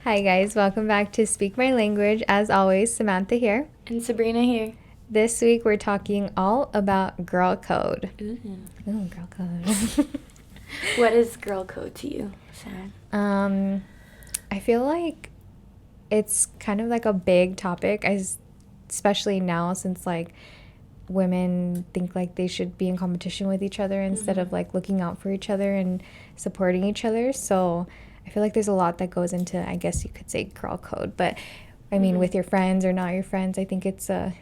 Hi guys, welcome back to Speak My Language. As always, Samantha here. And Sabrina here. This week we're talking all about girl code. Ooh. Ooh, girl code. What is girl code to you, Sam? I feel like it's kind of like a big topic, especially now since like women think like they should be in competition with each other instead of like looking out for each other and supporting each other. So I feel like there's a lot that goes into, I guess you could say, girl code. But I mean, with your friends or not your friends, I think it's a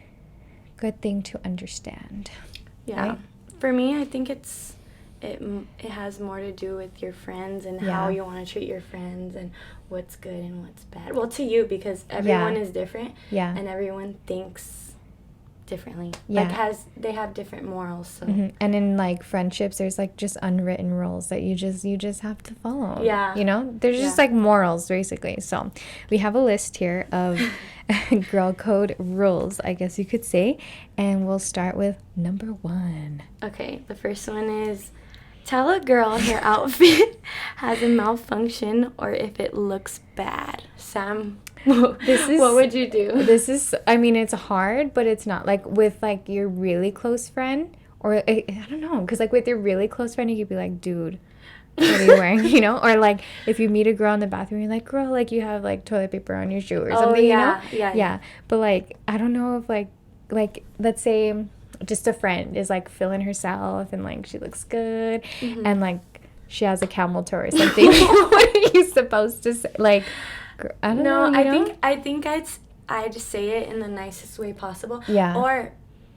good thing to understand. Yeah. Right? For me, I think it has more to do with your friends and how you want to treat your friends and what's good and what's bad. Well, to you, because everyone is different. Yeah. And everyone thinks differently. Yeah. Like they have different morals. So. And in like friendships, there's like just unwritten rules that you just have to follow. Yeah. You know, there's just like morals basically. So we have a list here of girl code rules, I guess you could say, and we'll start with number 1. Okay, the first one is tell a girl her outfit has a malfunction or if it looks bad. Sam, what would you do? This is, I mean, it's hard, but it's not. Like with like your really close friend, or I don't know, because like with your really close friend, you could be like, dude, what are you wearing? You know? Or like if you meet a girl in the bathroom, you're like, girl, like you have like toilet paper on your shoe or something, you know? Yeah. But like, I don't know if like let's say just a friend is like feeling herself and like she looks good and like she has a camel toe or something. What are you supposed to say? Like, I don't know. I think I'd say it in the nicest way possible. Yeah. Or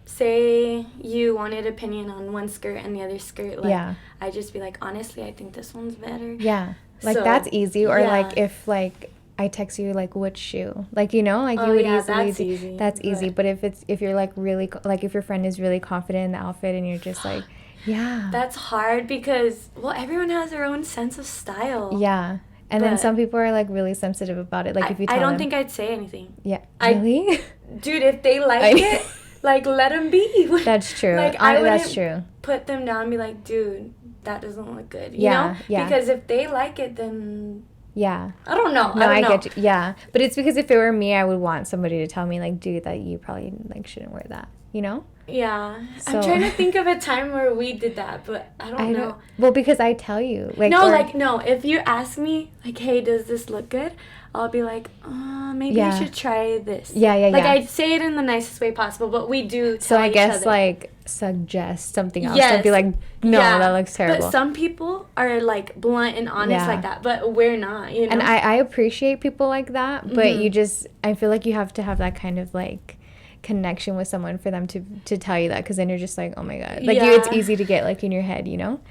say you wanted opinion on one skirt and the other skirt. Like, I'd just be like, honestly, I think this one's better. Yeah. Like, so, that's easy. Or like if like I text you like which shoe, like, you know, like you would easily that's easy. But if you're like really like if your friend is really confident in the outfit and you're just like, yeah, that's hard because everyone has their own sense of style. Yeah. And then some people are like really sensitive about it. Like if you tell I don't them, think I'd say anything. Yeah. Really? Dude, if they like it, like let them be. That's true. Like I wouldn't that's true. Put them down and be like, dude, that doesn't look good. You know? Yeah. Because if they like it, then. Yeah. I don't know. No, I get you. Yeah. But it's because if it were me, I would want somebody to tell me, like, dude, that you probably, like, shouldn't wear that. You know? Yeah. So, I'm trying to think of a time where we did that, but I don't know. Well, because I tell you. Like, no. If you ask me, like, hey, does this look good? I'll be like, maybe you should try this. Yeah. Like, I'd say it in the nicest way possible, but we do tell So I guess, other. like, suggest something else. Don't be like, no, that looks terrible. But some people are, like, blunt and honest like that, but we're not, you know? And I appreciate people like that, but I feel like you have to have that kind of, like, connection with someone for them to tell you that, because then you're just like, oh my god, like it's easy to get like in your head, you know.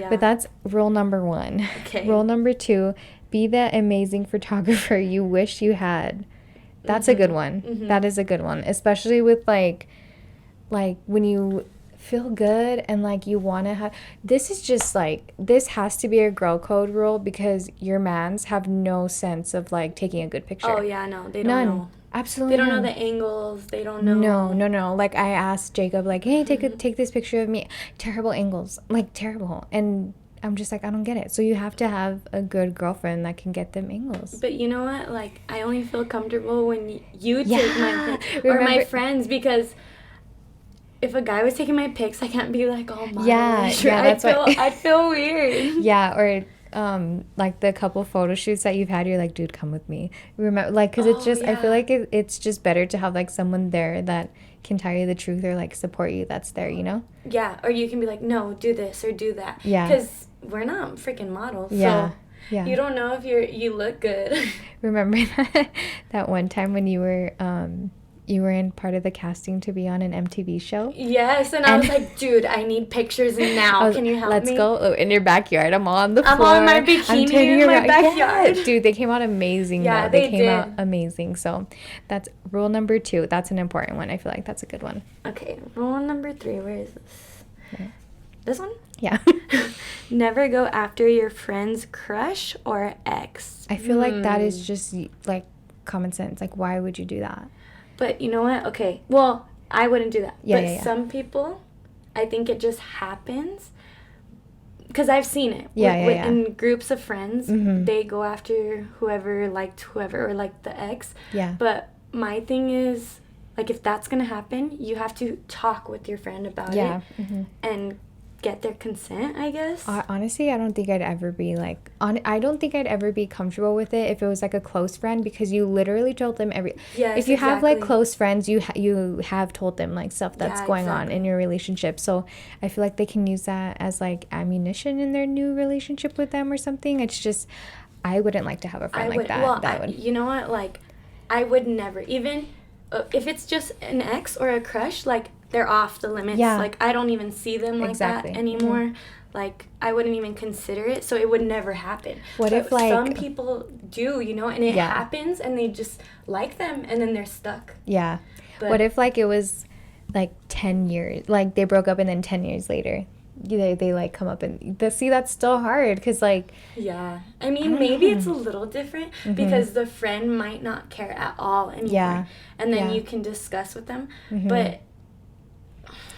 But that's rule number 1. Okay. Rule number 2, be the amazing photographer you wish you had. That's a good one. That is a good one, especially with like when you feel good and like you want to have, this is just like, this has to be a girl code rule, because your mans have no sense of like taking a good picture. Oh yeah, no, they don't know. Absolutely. They don't know the angles. They don't know. No. Like, I asked Jacob, like, hey, take this picture of me. Terrible angles. Like, terrible. And I'm just like, I don't get it. So you have to have a good girlfriend that can get them angles. But you know what? Like, I only feel comfortable when you take my pics. Or my friends, because if a guy was taking my pics, I can't be like, oh my gosh. That's I'd feel weird. Yeah, or like the couple photo shoots that you've had, you're like, dude, come with me. Remember, like, because it's just, I feel like it's just better to have like someone there that can tell you the truth or like support you, that's there, you know? Yeah, or you can be like, no, do this or do that. Yeah. Because we're not freaking models. Yeah. So you don't know if you look good. Remember that one time when you were in part of the casting to be on an MTV show? Yes, and I was like, dude, I need pictures now. Can you help me? Let's go. Oh, in your backyard. I'm on the floor. I'm on my bikini in my backyard. Yeah. Dude, they came out amazing. Yeah, they came out amazing. So that's rule number 2. That's an important one. I feel like that's a good one. Okay, rule number 3. Where is this? Right. This one? Yeah. Never go after your friend's crush or ex. I feel like that is just like common sense. Like, why would you do that? But you know what? Okay. Well, I wouldn't do that. Yeah. Some people, I think it just happens. because I've seen it. In groups of friends, they go after whoever liked whoever or liked the ex. Yeah. But my thing is, like, if that's going to happen, you have to talk with your friend about it and get their consent, I guess. Honestly, I don't think I'd ever be like I don't think I'd ever be comfortable with it if it was like a close friend, because you literally told them if you have like close friends, you have told them like stuff that's going on in your relationship. So I feel like they can use that as like ammunition in their new relationship with them or something. It's just, I wouldn't like to have a friend like that. Well, you know what, like, I would never, even if it's just an ex or a crush, like, they're off the limits. Yeah. Like, I don't even see them like that anymore. Like, I wouldn't even consider it, so it would never happen. What if, like... Some people do, you know, and it happens, and they just like them, and then they're stuck. Yeah. But what if, like, it was, like, 10 years... Like, they broke up, and then 10 years later... They like come up and see, that's still hard because like, yeah, I mean, maybe it's a little different because the friend might not care at all anymore, and then you can discuss with them, but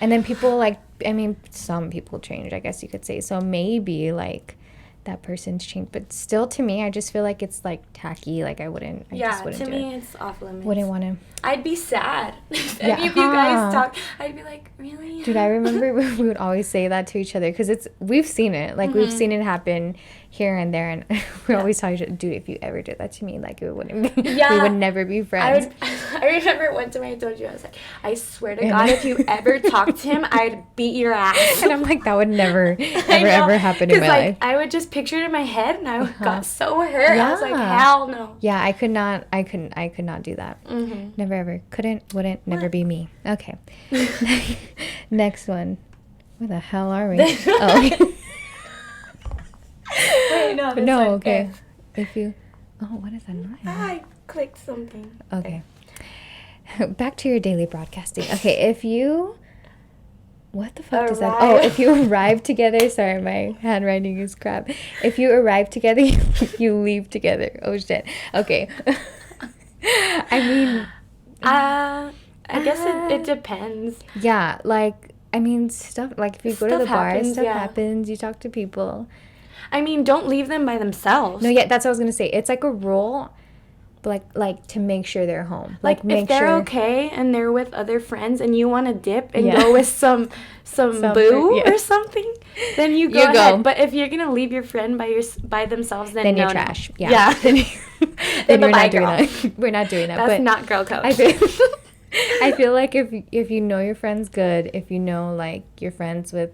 and then people, like, I mean, some people change, I guess you could say, so maybe like that person's changed, but still, to me, I just feel like it's like tacky. Like, I just wouldn't to me it's off limits. Wouldn't want to. I'd be sad if any of you guys talk. I'd be like, really? Dude, I remember we would always say that to each other because we've seen it. Like, we've seen it happen here and there, and we always tell each other, dude, if you ever did that to me, like, it wouldn't be, we would never be friends. I remember one time I told you, I was like, I swear to God, if you ever talk to him, I'd beat your ass. And I'm like, that would never, ever happen in my life. I would just picture it in my head, and I got so hurt. Yeah. I was like, hell no. Yeah, I could not do that. Never ever. Wouldn't, never be me. Okay. Next one. Where the hell are we? Oh. Wait, no. No, okay. If you... Oh, what is that noise? I clicked something. Okay. Back to your daily broadcasting. Okay, if you... What the fuck does that... Oh, if you arrive together... Sorry, my handwriting is crap. If you arrive together, you leave together. Oh, shit. Okay. I mean... I guess it depends. Yeah, like, I mean, stuff... Like, if you go to the bar, stuff happens. You talk to people. I mean, don't leave them by themselves. No, yeah, that's what I was going to say. It's like a rule... Like to make sure they're home. Like if they're okay and they're with other friends and you want to dip and go with some boo or something, then you go ahead. But if you're gonna leave your friend by themselves, then you're trash. No. Yeah. Then we're not doing that. We're not doing that. That's not girl code. I feel like if you know your friends good, if you know like you're friends with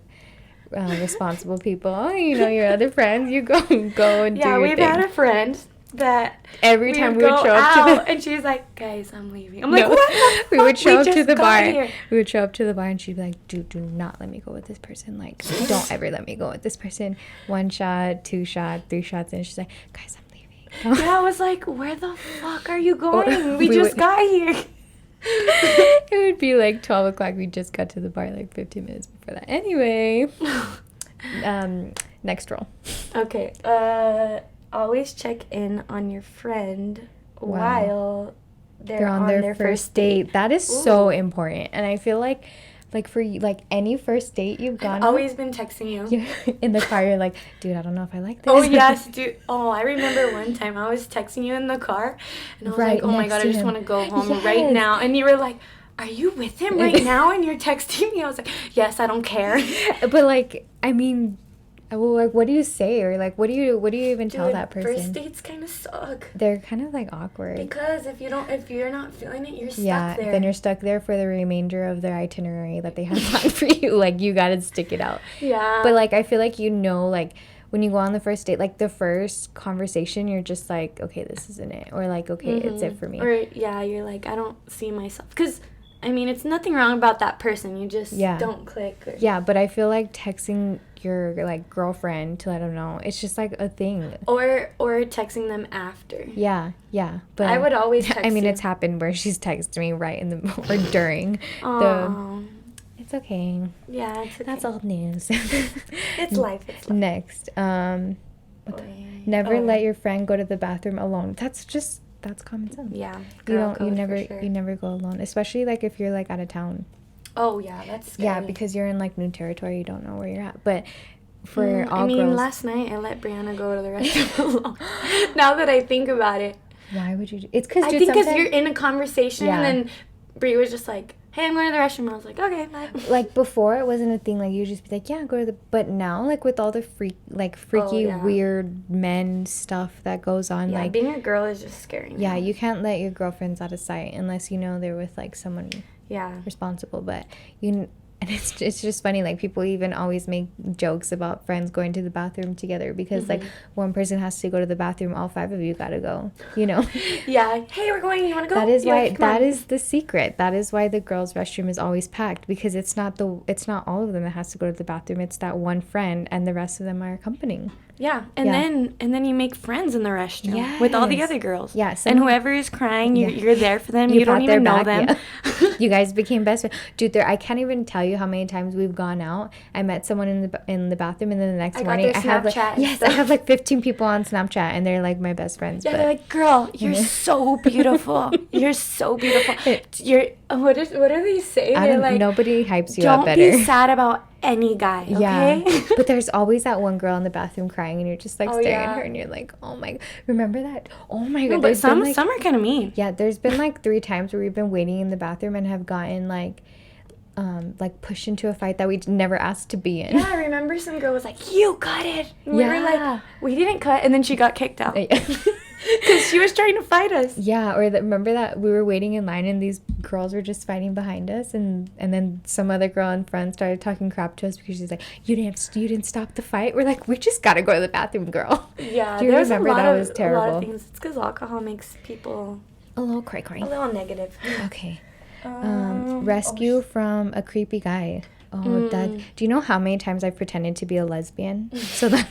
responsible people, you know your other friends, you go and do your thing. Yeah, we've had a friend that every time we would show up and she's like, guys, I'm leaving. I'm like, what the fuck? We would show up to the bar. We would show up to the bar and she'd be like, dude, do not let me go with this person. Like, don't ever let me go with this person. 1 shot, 2 shot, 3 shots, and she's like, guys, I'm leaving. Yeah, I was like, where the fuck are you going? We just got here. It would be like 12 o'clock. We just got to the bar like 15 minutes before that. Anyway, next roll. Okay. Always check in on your friend while they're on their first date. That is so important. And I feel like for like any first date you've gone I've always been texting you. In the car, you're like, dude, I don't know if I like this. Oh, yes, dude. Oh, I remember one time I was texting you in the car, and I was like, oh my God, I just want to go home right now. And you were like, are you with him right now? And you're texting me. I was like, yes, I don't care. But like, I mean... Well, like, what do you say? Or, like, what do you even tell that person? First dates kind of suck. They're kind of, like, awkward. Because if you're not feeling it, you're stuck there. Yeah, then you're stuck there for the remainder of their itinerary that they have planned for you. Like, you gotta stick it out. Yeah. But, like, I feel like, like, when you go on the first date, like, the first conversation, you're just like, okay, this isn't it. Or, like, okay, it's it for me. Or, yeah, you're like, I don't see myself. Because... I mean, it's nothing wrong about that person. You just don't click. Yeah, but I feel like texting your, like, girlfriend to let them know, it's just, like, a thing. Or texting them after. Yeah. But I would always text I mean, it's happened where she's texted me right in the... or during the... It's okay. Yeah, it's okay. That's old news. It's life. Next. Never let your friend go to the bathroom alone. That's common sense. Yeah. You never go alone, especially like if you're like out of town. Oh yeah, that's scary. Yeah, because you're in like new territory, you don't know where you're at. But for all girls. Last night I let Brianna go to the restroom alone. Now that I think about it. Why would you it's because I think because you're in a conversation and then Bri was just like, hey, I'm going to the restroom. I was like, okay, bye. Like, before, it wasn't a thing. Like, you just be like, yeah, go to the... But now, like, with all the freaky, weird men stuff that goes on, like... being a girl is just scary. Yeah, you can't let your girlfriends out of sight unless you know they're with, like, someone responsible. But you... And it's just funny, like, people even always make jokes about friends going to the bathroom together because, like, one person has to go to the bathroom, all 5 of you gotta go, you know? Yeah. Hey, we're going, you wanna go? That is why, that is the secret. That is why the girls' restroom is always packed, because it's not all of them that has to go to the bathroom. It's that one friend, and the rest of them are accompanying. Yeah, and then you make friends in the restroom with all the other girls. Yeah, and whoever is crying, you're there for them. You don't even know them. Yeah. You guys became best friends, dude. I can't even tell you how many times we've gone out. I met someone in the bathroom, and then the next morning I have I have like 15 people on Snapchat, and they're like my best friends. Yeah, they're like, girl, you're so beautiful. You're so beautiful. What do they say? They're like, nobody hypes you up better. Don't be sad about any guy, okay? Yeah. But there's always that one girl in the bathroom crying, and you're just like staring at her, and you're like, oh my, remember that? Oh my god. No, but some are kind of mean. Yeah, there's been like 3 times where we've been waiting in the bathroom and have gotten like pushed into a fight that we never asked to be in. Yeah, I remember some girl was like, you cut it. And we were like, we didn't cut, and then she got kicked out. Because she was trying to fight us. Yeah, or remember that we were waiting in line and these girls were just fighting behind us, and then some other girl in front started talking crap to us because she's like, you didn't stop the fight. We're like, we just gotta go to the bathroom, girl. Yeah, do you remember that was terrible? A lot of things. It's because alcohol makes people a little cray. A little negative. Okay. Rescue from a creepy guy. Do you know how many times I've pretended to be a lesbian so that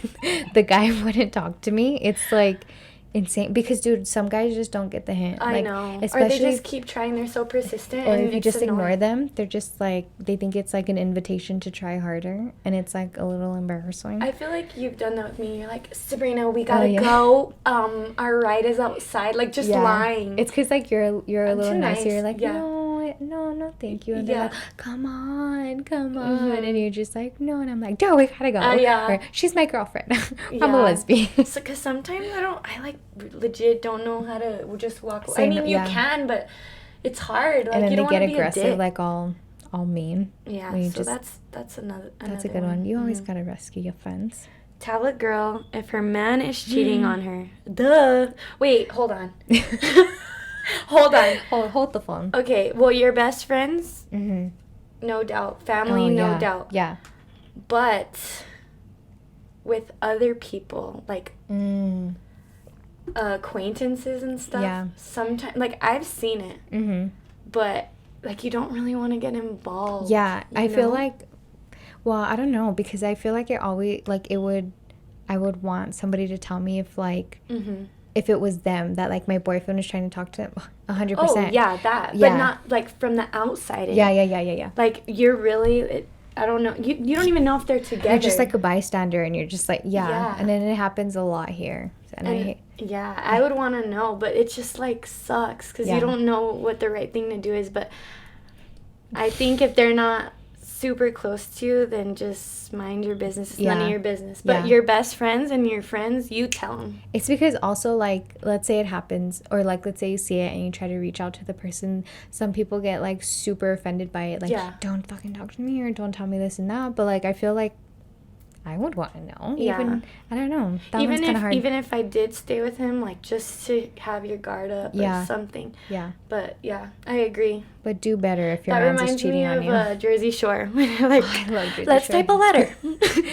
the guy wouldn't talk to me? It's like insane, because dude, some guys just don't get the hint. I know. Especially, or they just keep trying. They're so persistent. Or if you just ignore them, they're just like, they think it's like an invitation to try harder, and it's like a little embarrassing. I feel like you've done that with me. You're like, Sabrina, we gotta go. Our ride is outside. Like, just lying. It's because like you're a little nicer. You're like, no, thank you. And they're like, come on. And you're just like, no. And I'm like, no, we gotta go. Or, she's my girlfriend. I'm a lesbian. So, because sometimes I like legit don't know how to just walk away. I mean, you can, but it's hard. Like, and then you don't they get aggressive, like all mean. Yeah, so that's another that's a good one. You always gotta rescue your friends. Tablet girl, if her man is cheating on her, duh. Wait, hold on. Hold on. Hold the phone. Okay, well, your best friends, no doubt. Family, no doubt. Yeah. But with other people, like acquaintances and stuff, sometimes, like, I've seen it, but, like, you don't really want to get involved. Yeah, I feel like, well, I don't know, because I feel like I would want somebody to tell me if, like, if it was them, that, like, my boyfriend was trying to talk to them, 100%. Oh, yeah, that. Yeah. But not, like, from the outside. Yeah. Like, you're really, I don't know. You don't even know if they're together. You're just, like, a bystander, and you're just, like, And then it happens a lot here. I would want to know, but it just, like, sucks, because you don't know what the right thing to do is. But I think if they're not super close to you, then just mind your business. It's none of your business. But your best friends and your friends, you tell them. It's because also, like, let's say it happens, or like, let's say you see it and you try to reach out to the person. Some people get like super offended by it, like, don't fucking talk to me, or don't tell me this and that. But like, I feel like I would want to know. Even, I don't know. That one's kind of hard. Even if I did stay with him, like, just to have your guard up or something. Yeah. But, yeah, I agree. But do better if your man's is cheating on you. That reminds me of Jersey Shore. Like, I love Jersey let's Shore. Type a letter.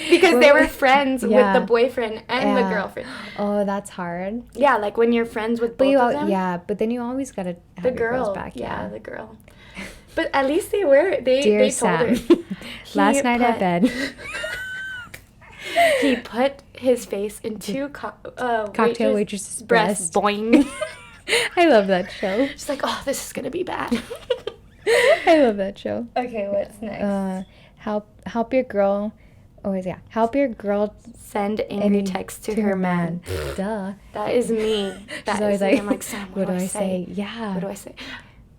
Because they were friends with the boyfriend and the girlfriend. Oh, that's hard. Yeah, like when you're friends with both of them. Yeah, but then you always got to have your girls back. Yeah, the girl. But at least they were. They told her. Last night at bed. He put his face in 2 cocktail waitress's breast. Boing. I love that show. She's like, oh, this is going to be bad. I love that show. Okay, what's next? Help your girl. Help your girl send angry text to her man. Duh. That is me. She's always like, I'm like, Sam, what do I say? Yeah. What do I say?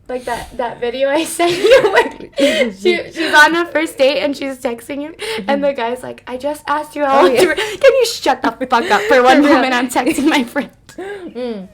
Like that video I sent you where she's on a first date and she's texting him and the guy's like, I just asked you out. Can you shut the fuck up for one moment? I'm texting my friend.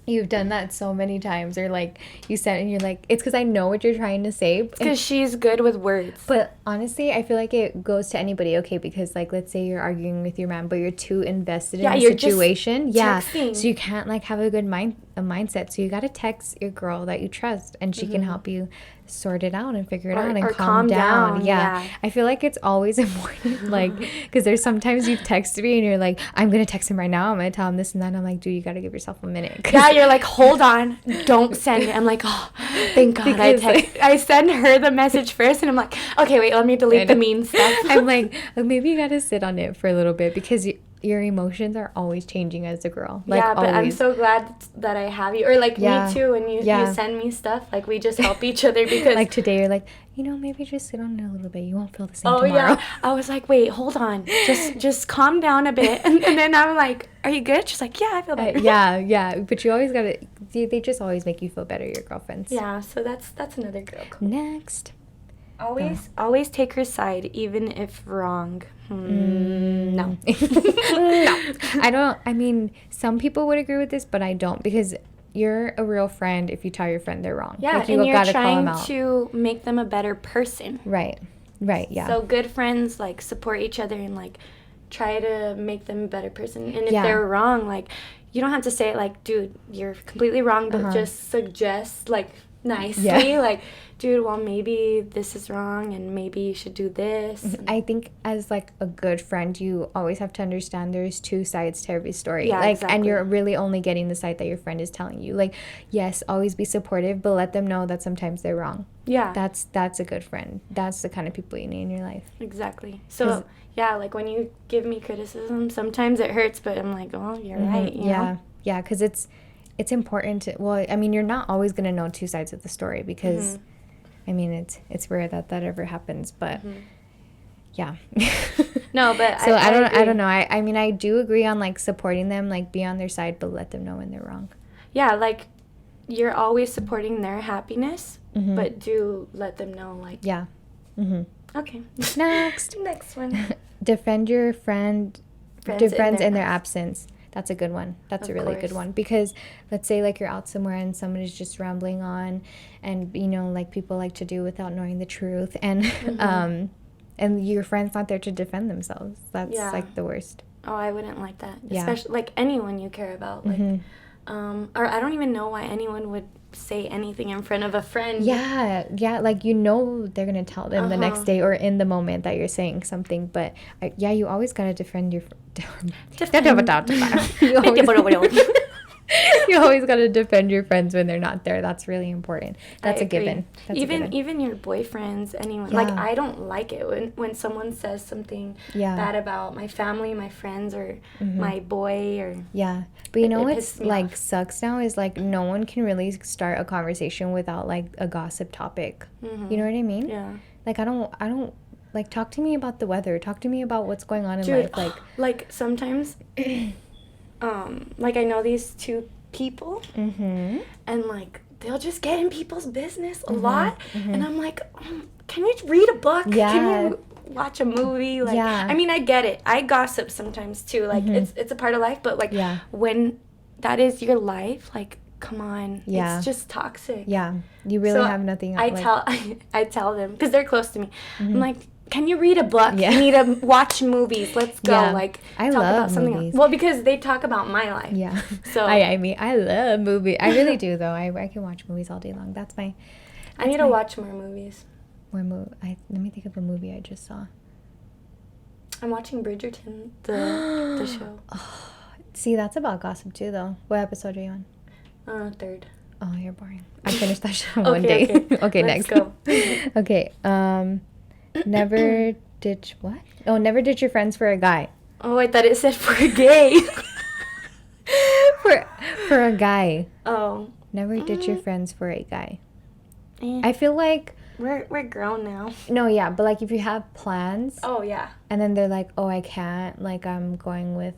You've done that so many times, or like you said, and you're like, it's because I know what you're trying to say. Because she's good with words. But honestly, I feel like it goes to anybody. Okay, because like let's say you're arguing with your man, but you're too invested in the situation. Texting. So you can't like have a good mindset. So you gotta text your girl that you trust, and she can help you sort it out and figure it out and calm down. Yeah. I feel like it's always important, like, because there's sometimes you text me and you're like, I'm gonna text him right now, I'm gonna tell him this and that, and I'm like, dude, you gotta give yourself a minute. Yeah, you're like, hold on, don't send it. I'm like, oh, thank God. I send her the message first and I'm like, okay, wait, let me delete the mean stuff. I'm like, maybe you gotta sit on it for a little bit, because your emotions are always changing as a girl. Like, yeah, but always. I'm so glad that I have you. Or like me too, when you send me stuff, like we just help each other because like today you're like, maybe just sit on it a little bit. You won't feel the same tomorrow. Yeah. I was like, wait, hold on. Just calm down a bit. And then I'm like, are you good? She's like, yeah, I feel better. Yeah. But you always gotta, they just always make you feel better, your girlfriends. Yeah, so that's another girl code. Next. Always take her side, even if wrong. No. No. I mean, some people would agree with this, but I don't, because you're a real friend if you tell your friend they're wrong. Yeah, like, and you're trying to make them a better person. Right, yeah. So good friends, like, support each other and, like, try to make them a better person. And if they're wrong, like, you don't have to say it like, dude, you're completely wrong, but just suggest, like, nicely, like, dude, well, maybe this is wrong and maybe you should do this. I think as like a good friend, you always have to understand there's two sides to every story. Yeah, like, exactly. And you're really only getting the side that your friend is telling you. Like, yes, always be supportive, but let them know that sometimes they're wrong. Yeah. That's a good friend. That's the kind of people you need in your life. Exactly. So, yeah, like when you give me criticism, sometimes it hurts, but I'm like, oh, you're right. You know? Yeah, because it's important to, well, I mean, you're not always going to know two sides of the story, because I mean, it's rare that ever happens, but yeah. No, but so I don't know. I mean, I do agree on like supporting them, like be on their side, but let them know when they're wrong. Yeah, like you're always supporting their happiness, but do let them know, like. Yeah. Okay. Next one. Defend your friends in their absence. That's a good one. That's a really good one, because let's say like you're out somewhere and somebody's just rambling on, and like people like to do without knowing the truth, and and your friend's not there to defend themselves. That's like the worst. Oh, I wouldn't like that. Yeah. Especially like anyone you care about, like or I don't even know why anyone would say anything in front of a friend. Yeah, like they're gonna tell them the next day or in the moment that you're saying something, but you always gotta defend your you always gotta defend your friends when they're not there. That's really important. That's a given. Even your boyfriends, anyone. Like, I don't like it when someone says something bad about my family, my friends, or my boy, or but what's like sucks now is like no one can really start a conversation without like a gossip topic. You know what I mean? Yeah. Like I don't like, talk to me about the weather. Talk to me about what's going on in life. Like sometimes like I know these two people and like they'll just get in people's business a lot, and I'm like, can we read a book? Can we watch a movie? Like, I mean, I get it. I gossip sometimes too. Like it's a part of life, but like when that is your life, like, come on, it's just toxic. You really have nothing. I tell them, because they're close to me. I'm like, can you read a book? You need to watch movies. Let's go. Like, I talk love about something movies. else. Well, because they talk about my life. Yeah. So I mean, I love movies. I really do, though. I can watch movies all day long. I need to watch more movies. Let me think of a movie I just saw. I'm watching Bridgerton, the show. Oh, see, that's about gossip too, though. What episode are you on? 3rd. Oh, you're boring. I finished that show one day. Okay, next. Let's go. Okay. Never ditch what? Oh, never ditch your friends for a guy. Oh, I thought it said for a gay. for a guy. Oh. Never ditch your friends for a guy. I feel like we're grown now. No, yeah, but like if you have plans. Oh yeah. And then they're like, oh, I can't. Like I'm going with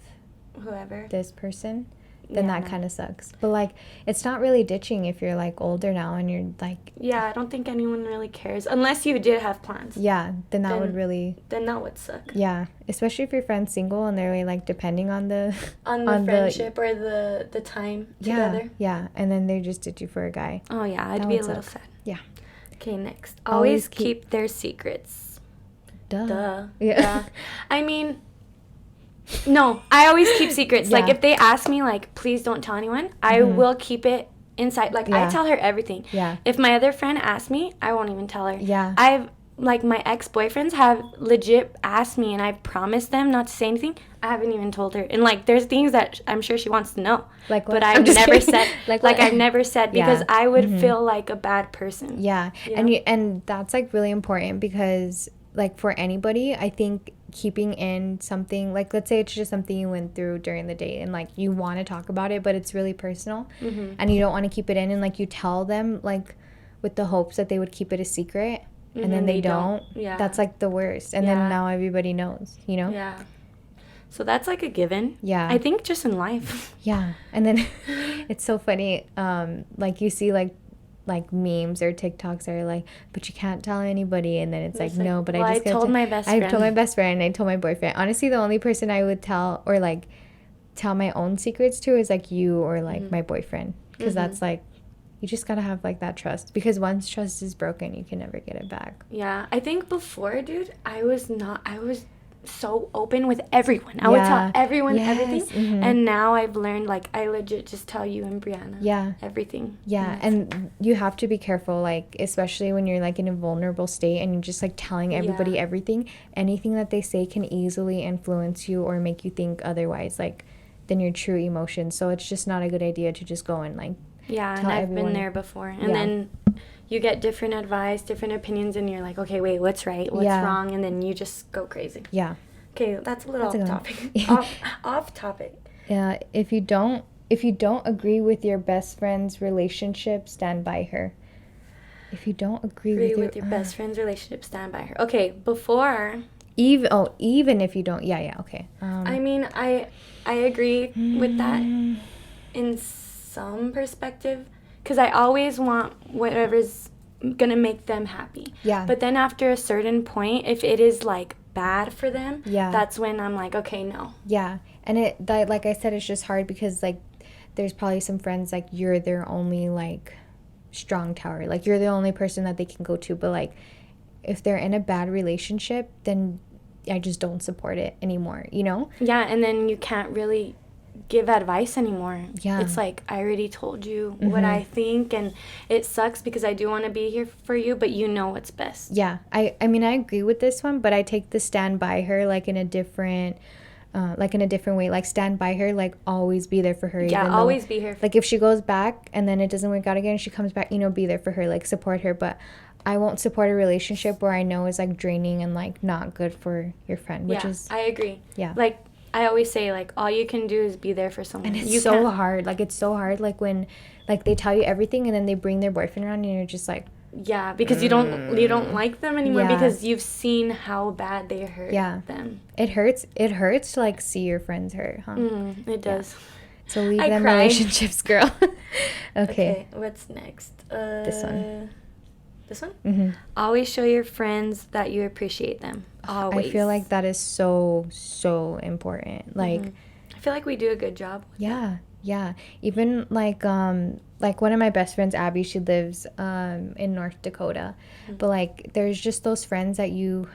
whoever. This person. then that kind of sucks. But like, it's not really ditching if you're like older now and you're like. Yeah, I don't think anyone really cares unless you did have plans. Yeah, then that would really. Then that would suck. Yeah, especially if your friend's single and they're really, like depending on the. On the friendship or the time together. Yeah, and then they just ditch you for a guy. Oh yeah, I'd be a little sad. Yeah. Okay, next. Always keep their secrets. Duh. Yeah. I mean. No, I always keep secrets. Like, if they ask me, like, please don't tell anyone, I will keep it inside. Like, I tell her everything. Yeah. If my other friend asks me, I won't even tell her. Yeah. Like, my ex-boyfriends have legit asked me, and I've promised them not to say anything. I haven't even told her. And, like, there's things that I'm sure she wants to know. Like what? But I've never said. like I've never said because I would feel like a bad person. Yeah. You know? And that's, like, really important because, like, for anybody, I think keeping in something, like, let's say it's just something you went through during the day and, like, you want to talk about it, but it's really personal and you don't want to keep it in, and, like, you tell them, like, with the hopes that they would keep it a secret and then they don't. Yeah. That's, like, the worst. And then now everybody knows, you know? Yeah. So that's, like, a given. Yeah. I think just in life. Yeah. And then it's so funny. Like, you see, like memes or TikToks are like, but you can't tell anybody, and then it's like, no, but I told my best friend. I told my best friend, I told my boyfriend. Honestly, the only person I would tell or like tell my own secrets to is like you or like my boyfriend, because that's like, you just gotta have like that trust, because once trust is broken, you can never get it back. Yeah, I think before, dude, I was so open with everyone. I would tell everyone everything. And now I've learned, like, I legit just tell you and Brianna everything. Yeah, and you have to be careful, like, especially when you're, like, in a vulnerable state and you're just, like, telling everybody everything. Anything that they say can easily influence you or make you think otherwise, like, than your true emotions. So it's just not a good idea to just go and, like, tell and I've been there before. And then you get different advice, different opinions, and you're like, okay, wait, what's right, what's wrong, and then you just go crazy. Yeah. Okay, that's a little off topic. off topic. Yeah, if you don't agree with your best friend's relationship, stand by her. If you don't agree with your best friend's relationship, stand by her. Okay, before. Even if you don't, okay. I mean, I agree with that in some perspective. Because I always want whatever's going to make them happy. Yeah. But then after a certain point, if it is, like, bad for them, that's when I'm like, okay, no. Yeah. And like I said, it's just hard because, like, there's probably some friends, like, you're their only, like, strong tower. Like, you're the only person that they can go to. But, like, if they're in a bad relationship, then I just don't support it anymore, you know? Yeah, and then you can't really give advice anymore. Yeah. It's like, I already told you what I think, and it sucks because I do want to be here for you, but you know what's best. Yeah. I mean, I agree with this one, but I take the stand by her, like, in a different way. Like, stand by her, like, always be there for her. Yeah, always be here. Like, if she goes back and then it doesn't work out again, she comes back, you know, be there for her, like, support her. But I won't support a relationship where I know is, like, draining and, like, not good for your friend, which is... I agree. Yeah. Like, I always say, like, all you can do is be there for someone. And it's so hard. Like, it's so hard, like, when, like, they tell you everything and then they bring their boyfriend around and you're just like... Yeah, because you don't like them anymore because you've seen how bad they hurt them. It hurts to, like, see your friends hurt, huh? It does. So leave them relationships, girl. Okay, what's next? This one? Mm-hmm. Always show your friends that you appreciate them. Always. I feel like that is so, so important. Like, I feel like we do a good job with that. Yeah. Even, like one of my best friends, Abby, she lives in North Dakota. But, like, there's just those friends that you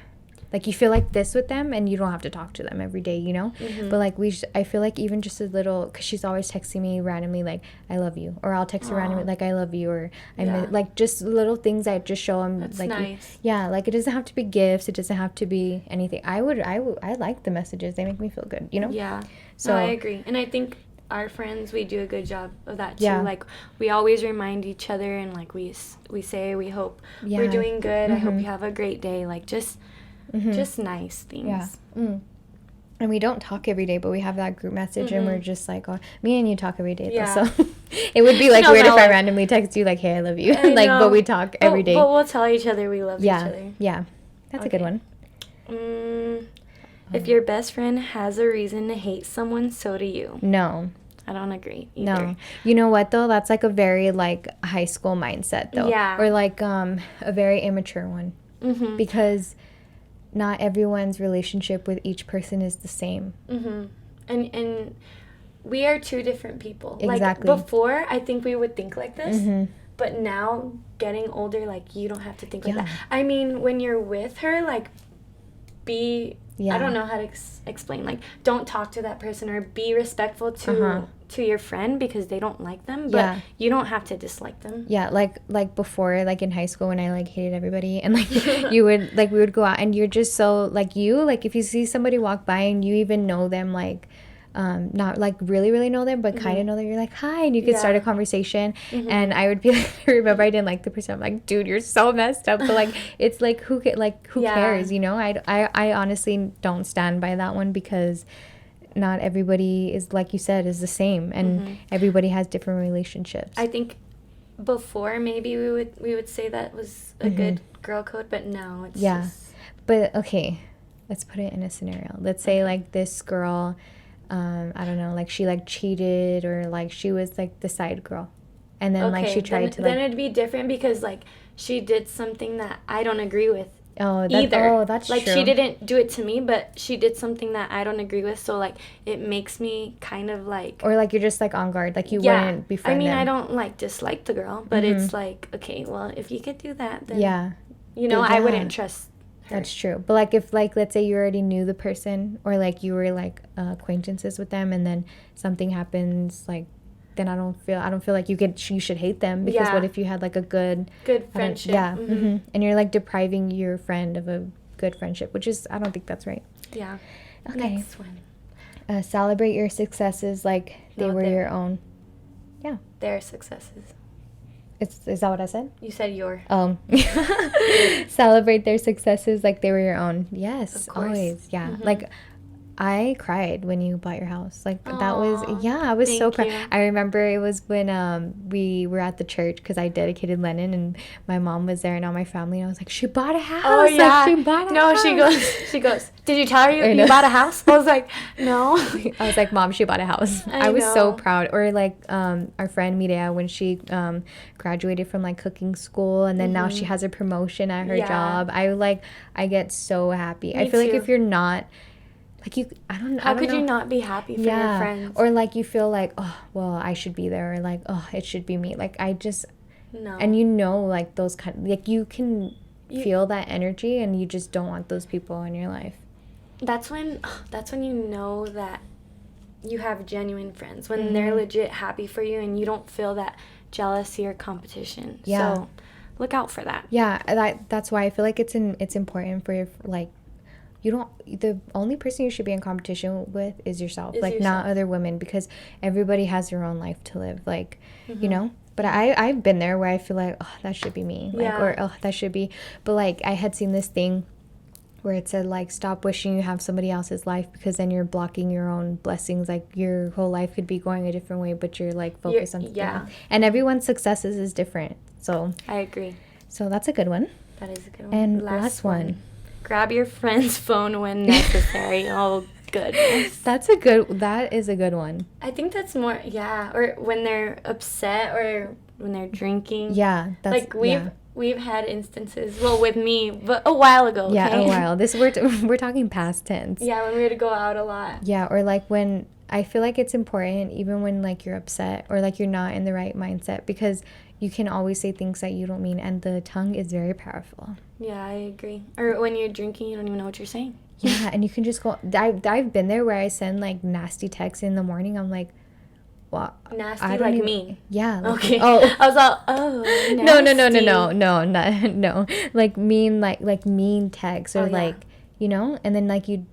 feel like this with them and you don't have to talk to them every day, you know? But, like, I feel like even just a little, because she's always texting me randomly, like, I love you. Or I'll text her randomly, like, I love you. Or, like, just little things that just show them. That's like, nice. Yeah, like, it doesn't have to be gifts. It doesn't have to be anything. I like the messages. They make me feel good, you know? Yeah. So I agree. And I think our friends, we do a good job of that too. Yeah. Like, we always remind each other, and, like, we say we hope we're doing good. I hope you have a great day. Like, just nice things. Yeah. And we don't talk every day, but we have that group message, and we're just like, oh, me and you talk every day. Yeah. So it would be, like, weird if I randomly text you, like, hey, I love you. Like, but we talk every day. But we'll tell each other we love each other. Yeah. That's a good one. If your best friend has a reason to hate someone, so do you. No. I don't agree either. No. You know what, though? That's, like, a very, like, high school mindset, though. Yeah. Or, like, a very immature one. Mm-hmm. Because not everyone's relationship with each person is the same. Mm-hmm. And we are two different people. Exactly. Like, before, I think we would think like this. Mm-hmm. But now, getting older, like, you don't have to think like that. I mean, when you're with her, like, I don't know how to explain. Like, don't talk to that person, or be respectful to your friend because they don't like them. But you don't have to dislike them. Yeah, like before, like in high school when I like hated everybody, and like we would go out and you're just so like if you see somebody walk by and you even know them, like not like really know them, but kind of know them, you're like, hi, and you could start a conversation. And I would be like, I remember I didn't like the person. I'm like, dude, you're so messed up. But like, it's like, who cares, you know? I honestly don't stand by that one, because not everybody is, like you said, is the same, and everybody has different relationships. I think before maybe we would say that was a good girl code, but now it's just... But okay, let's put it in a scenario. Let's say like this girl, I don't know, like she like cheated, or like she was like the side girl, and then like she tried to like... Then it'd be different, because like she did something that I don't agree with. That's like, true. she didn't do it to me, but she did something that I don't agree with, so like it makes me kind of like... Or like you're just like on guard, like you wouldn't befriend them. I don't like dislike the girl, but it's like, okay, well, if you could do that, then you know, I wouldn't trust her. That's true. But like if like let's say you already knew the person, or like you were like acquaintances with them, and then something happens, like then I don't feel like you should hate them, because what if you had like a good friendship? And you're like depriving your friend of a good friendship, which is, I don't think that's right. Yeah. Okay. Next one. Celebrate your successes like they were your own. Yeah. Their successes. Is that what I said? You said your. Celebrate their successes like they were your own. Yes, of course. Always. Yeah. Like, I cried when you bought your house. Like, that was, I was so proud. I remember it was when we were at the church, because I dedicated Lennon, and my mom was there and all my family, and I was like, she bought a house. Oh, yeah. Like, she bought a house. She goes, did you tell her you bought a house? I was like, no. I was like, Mom, she bought a house. I was so proud. Or like our friend Mireya, when she graduated from like cooking school, and then now she has a promotion at her job. I get so happy. I feel like if you're not... Like How could you not be happy for your friends? Or like you feel like, oh, well, I should be there, or like, oh, it should be me. Like, I just... No. And you know, like those like you can feel that energy, and you just don't want those people in your life. That's when you know that you have genuine friends, when they're legit happy for you, and you don't feel that jealousy or competition. Yeah. So look out for that. Yeah, that's why I feel like it's important for your, like, the only person you should be in competition with is yourself. Not other women, because everybody has their own life to live, like, you know. But I've been there where I feel like, oh, that should be me, like, or oh, that should be. But like, I had seen this thing where it said like, stop wishing you have somebody else's life, because then you're blocking your own blessings. Like, your whole life could be going a different way, but you're like focused on something else. And everyone's successes is different. So I agree. So that's a good one. That is a good one. And last one. Grab your friend's phone when necessary. Oh, goodness. That is a good one. I think that's more, or when they're upset, or when they're drinking. Yeah. That's, like, we've had instances, well, with me, but a while ago, okay? Yeah, a while. We're talking past tense. Yeah, when we had to go out a lot. Yeah, or like when, I feel like it's important, even when like you're upset, or like you're not in the right mindset, because you can always say things that you don't mean, and the tongue is very powerful. Yeah, I agree. Or when you're drinking, you don't even know what you're saying. Yeah, and you can just go... I've been there where I send, like, nasty texts in the morning. I'm like, well... Nasty, like mean? Yeah. Like, okay. Oh. I was all, nasty. No. Like, mean texts, or, like, you know? And then, like, you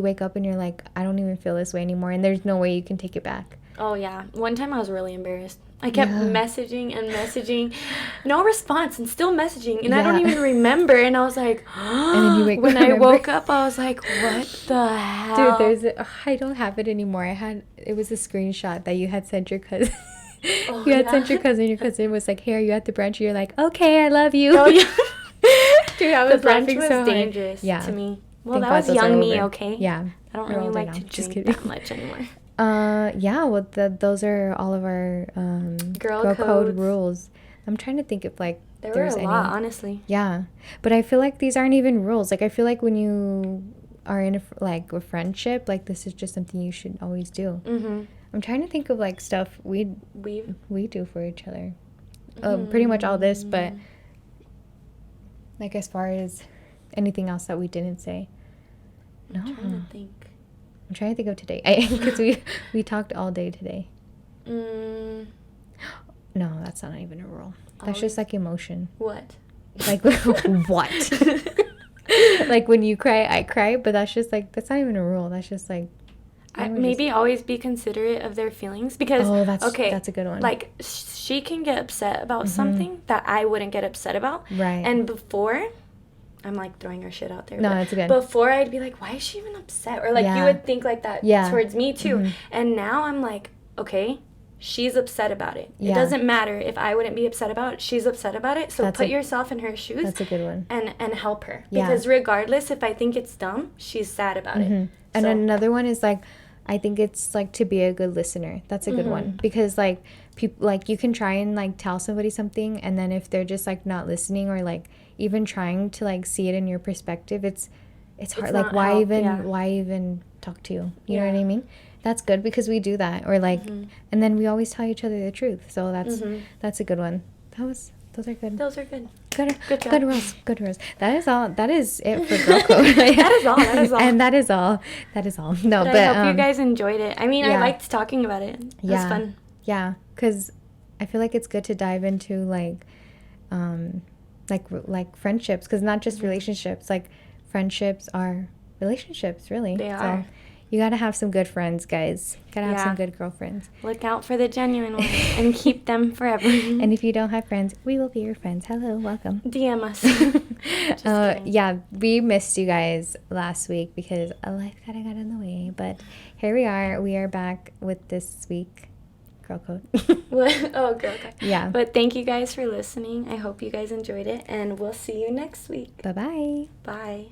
wake up and you're like, I don't even feel this way anymore, and there's no way you can take it back. Oh, yeah. One time I was really embarrassed. I kept messaging, no response, and still messaging, and I don't even remember. And I was like, and then when I woke up, I was like, what the hell? Dude, I don't have it anymore. It was a screenshot that you had sent your cousin. Sent your cousin. Your cousin was like, hey, are you at the brunch? You're like, okay, I love you. Oh, yeah. Dude, I was laughing so hard. The brunch was dangerous to me. Well, that was young me, okay? Yeah. I don't really like to drink that much anymore. Yeah, well, those are all of our girl code rules. I'm trying to think if like there were a lot, honestly. Yeah, but I feel like these aren't even rules. Like I feel like when you are in a friendship, like this is just something you should always do. Mm-hmm. I'm trying to think of like stuff we do for each other. Pretty much all this, but like as far as anything else that we didn't say. No. I'm trying to think of today. Because we talked all day today. No, that's not even a rule. That's just like emotion. What? Like, what? Like when you cry, I cry, but that's just like, that's not even a rule. That's just like... maybe always be considerate of their feelings because... Oh, that's a good one. Like, she can get upset about something that I wouldn't get upset about. Right. And before... I'm like throwing her shit out there. No, that's good. Before I'd be like, why is she even upset? Or like you would think like that towards me too. Mm-hmm. And now I'm like, okay, she's upset about it. Yeah. It doesn't matter if I wouldn't be upset about it. She's upset about it. So put yourself in her shoes. That's a good one. And help her. Yeah. Because regardless if I think it's dumb, she's sad about it. And another one is like, I think it's like to be a good listener. That's a good one. Because like people, like you can try and like tell somebody something, and then if they're just like not listening or like even trying to like see it in your perspective, it's hard. Like why even talk to you? You know what I mean? That's good because we do that. Or like and then we always tell each other the truth. So that's a good one. Those are good. Those are good. Good job. Good rules. Good rules. That is all. That is it for girl code. That is all. And that is all. No, but I hope you guys enjoed it. I mean, I liked talking about it. It was fun. Yeah, because I feel like it's good to dive into like friendships, because not just relationships. Like friendships are relationships, really. They are. So you gotta have some good friends, guys. Gotta have some good girlfriends. Look out for the genuine ones and keep them forever. And if you don't have friends, we will be your friends. Hello, welcome. DM us. Yeah, we missed you guys last week because life kind of got in the way. But here we are. We are back with this week. Girl code. Girl code. Yeah. But thank you guys for listening. I hope you guys enjoyed it. And we'll see you next week. Bye-bye. Bye.